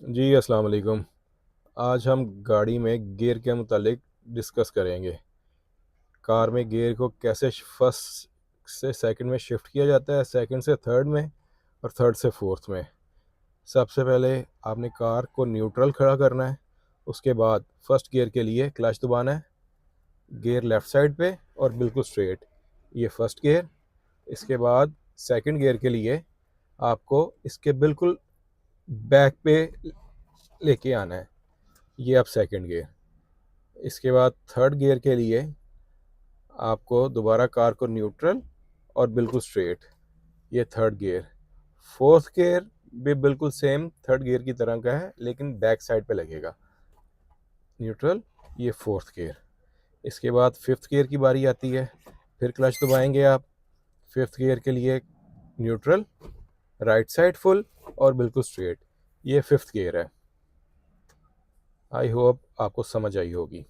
जी अस्सलाम वालेकुम। आज हम गाड़ी में गियर के मुतालिक डिस्कस करेंगे। कार में गियर को कैसे फर्स्ट से सेकंड में शिफ्ट किया जाता है, सेकंड से थर्ड में और थर्ड से फोर्थ में। सबसे पहले आपने कार को न्यूट्रल खड़ा करना है। उसके बाद फर्स्ट गियर के लिए क्लच दबाना है, गियर लेफ़्ट साइड पे और बिल्कुल स्ट्रेट। ये फर्स्ट गियर। इसके बाद सेकंड गियर के लिए आपको इसके बिल्कुल बैक पे लेके आना है। ये अब सेकंड गियर। इसके बाद थर्ड गियर के लिए आपको दोबारा कार को न्यूट्रल और बिल्कुल स्ट्रेट। ये थर्ड गियर। फोर्थ गियर भी बिल्कुल सेम थर्ड गियर की तरह का है, लेकिन बैक साइड पे लगेगा। न्यूट्रल, ये फोर्थ गियर। इसके बाद फिफ्थ गियर की बारी आती है। फिर क्लच दबाएंगे आप। फिफ्थ गियर के लिए न्यूट्रल, राइट साइड फुल और बिल्कुल स्ट्रेट। ये फिफ्थ गियर है। आई होप आपको समझ आई होगी।